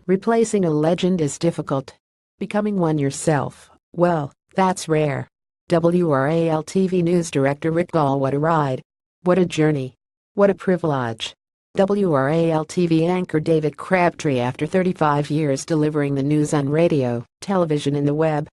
Replacing a legend is difficult. Becoming one yourself, well, that's rare. WRAL-TV News Director Rick Gall. What a ride. What a journey. What a privilege. WRAL-TV anchor David Crabtree, after 35 years delivering the news on radio, television and the web,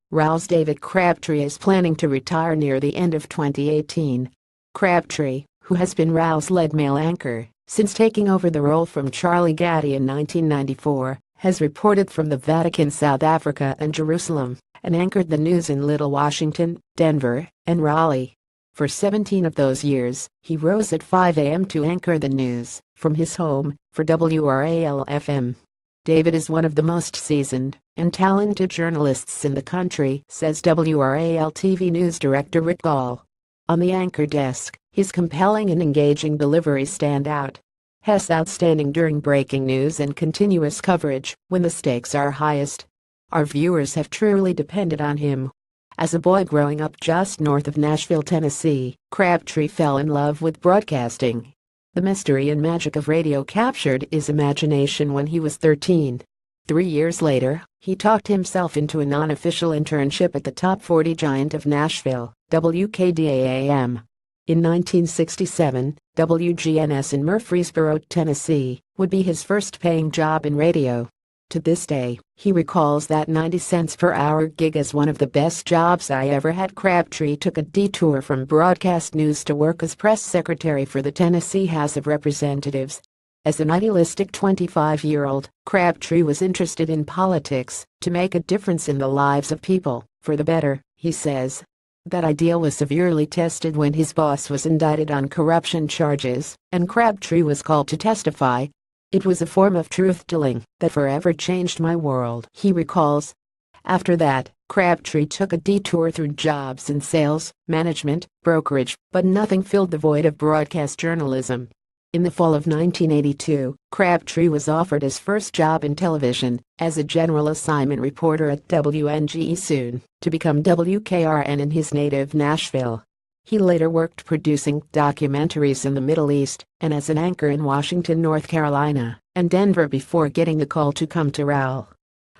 David Crabtree is planning to retire near the end of 2018. Crabtree, who has been RAL's lead male anchor since taking over the role from Charlie Gatti in 1994, has reported from the Vatican, South Africa and Jerusalem, and anchored the news in Little Washington, Denver, and Raleigh. For 17 of those years, he rose at 5 a.m. to anchor the news from his home for WRAL-FM. David is one of the most seasoned and talented journalists in the country, says WRAL-TV News Director Rick Gall. On the anchor desk, his compelling and engaging delivery stand out. His outstanding during breaking news and continuous coverage when the stakes are highest. Our viewers have truly depended on him. As a boy growing up just north of Nashville, Tennessee, Crabtree fell in love with broadcasting. The mystery and magic of radio captured his imagination when he was 13. 3 years later, he talked himself into a non-official internship at the top 40 giant of Nashville, WKDA-AM. In 1967, WGNS in Murfreesboro, Tennessee, would be his first paying job in radio. To this day, he recalls that 90 cents per hour gig as one of the best jobs I ever had. Crabtree took a detour from broadcast news to work as press secretary for the Tennessee House of Representatives. As an idealistic 25-year-old, Crabtree was interested in politics, to make a difference in the lives of people, for the better, he says. That ideal was severely tested when his boss was indicted on corruption charges, and Crabtree was called to testify. It was a form of truth-telling that forever changed my world, he recalls. After that, Crabtree took a detour through jobs in sales, management, brokerage, but nothing filled the void of broadcast journalism. In the fall of 1982, Crabtree was offered his first job in television, as a general assignment reporter at WNGE, soon to become WKRN in his native Nashville. He later worked producing documentaries in the Middle East and as an anchor in Washington, North Carolina, and Denver before getting the call to come to RAL.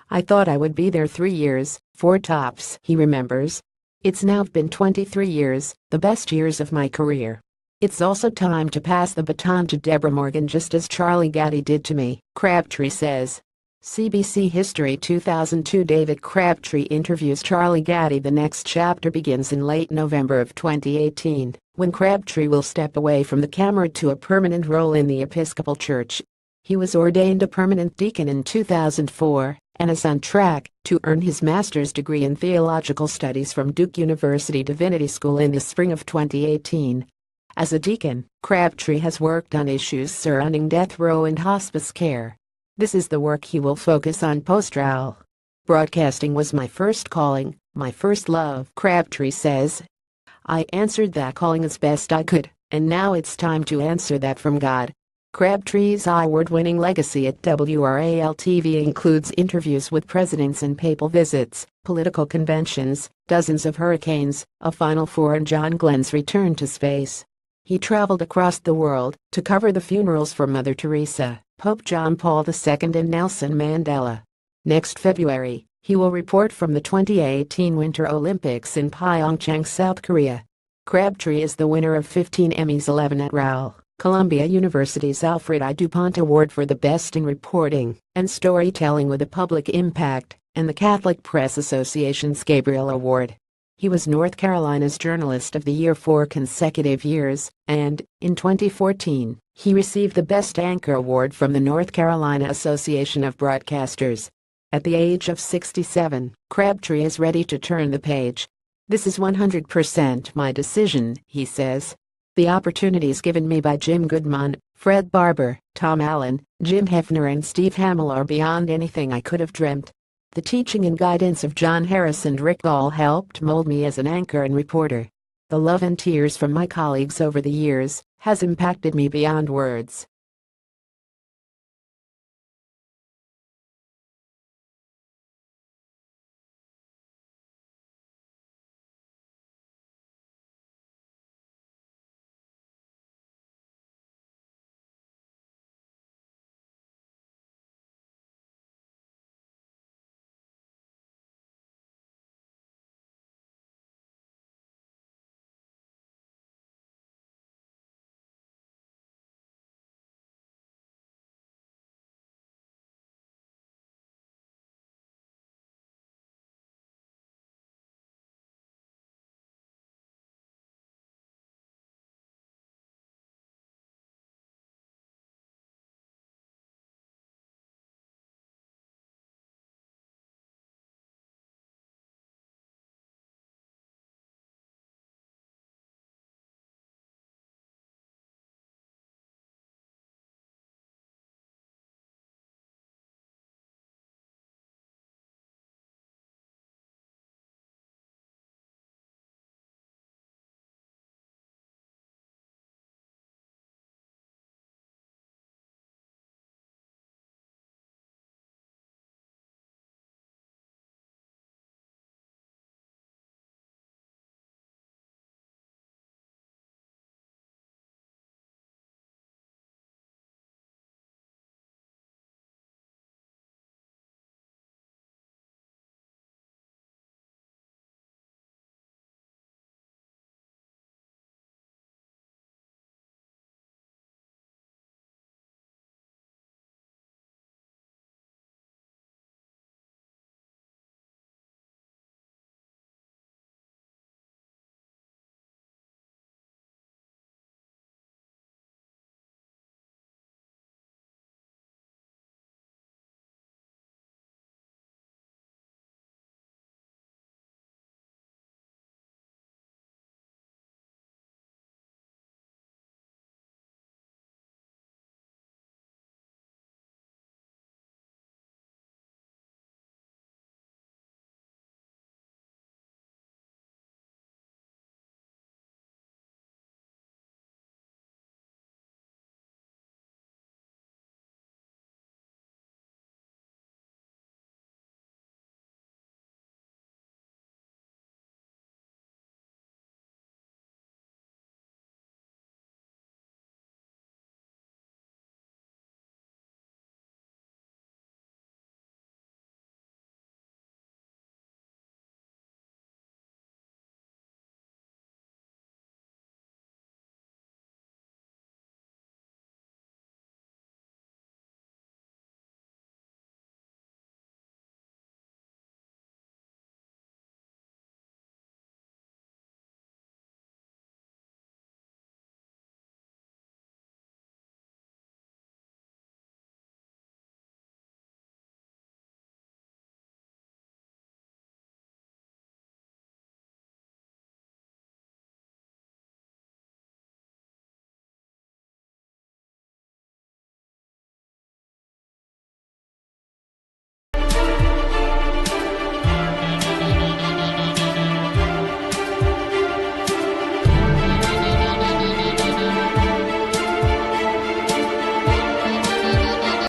I thought I would be there 3 years, 4 tops, he remembers. It's now been 23 years, the best years of my career. It's also time to pass the baton to Deborah Morgan, just as Charlie Gatti did to me, Crabtree says. CBC History 2002. David Crabtree interviews Charlie Gatti. The next chapter begins in late November of 2018, when Crabtree will step away from the camera to a permanent role in the Episcopal Church. He was ordained a permanent deacon in 2004 and is on track to earn his master's degree in theological studies from Duke University Divinity School in the spring of 2018. As a deacon, Crabtree has worked on issues surrounding death row and hospice care. This is the work he will focus on post-RAL. Broadcasting was my first calling, my first love, Crabtree says. I answered that calling as best I could, and now it's time to answer that from God. Crabtree's award-winning legacy at WRAL-TV includes interviews with presidents and papal visits, political conventions, dozens of hurricanes, a Final Four, and John Glenn's return to space. He traveled across the world to cover the funerals for Mother Teresa, Pope John Paul II, and Nelson Mandela. Next February, he will report from the 2018 Winter Olympics in Pyeongchang, South Korea. Crabtree is the winner of 15 Emmys, 11 at RAL, Columbia University's Alfred I. DuPont Award for the Best in Reporting and Storytelling with a Public Impact, and the Catholic Press Association's Gabriel Award. He was North Carolina's Journalist of the Year 4 consecutive years, and, in 2014, he received the Best Anchor Award from the North Carolina Association of Broadcasters. At the age of 67, Crabtree is ready to turn the page. This is 100% my decision, he says. The opportunities given me by Jim Goodman, Fred Barber, Tom Allen, Jim Hefner, and Steve Hamill are beyond anything I could have dreamt. The teaching and guidance of John Harris and Rick Gall helped mold me as an anchor and reporter. The love and tears from my colleagues over the years has impacted me beyond words.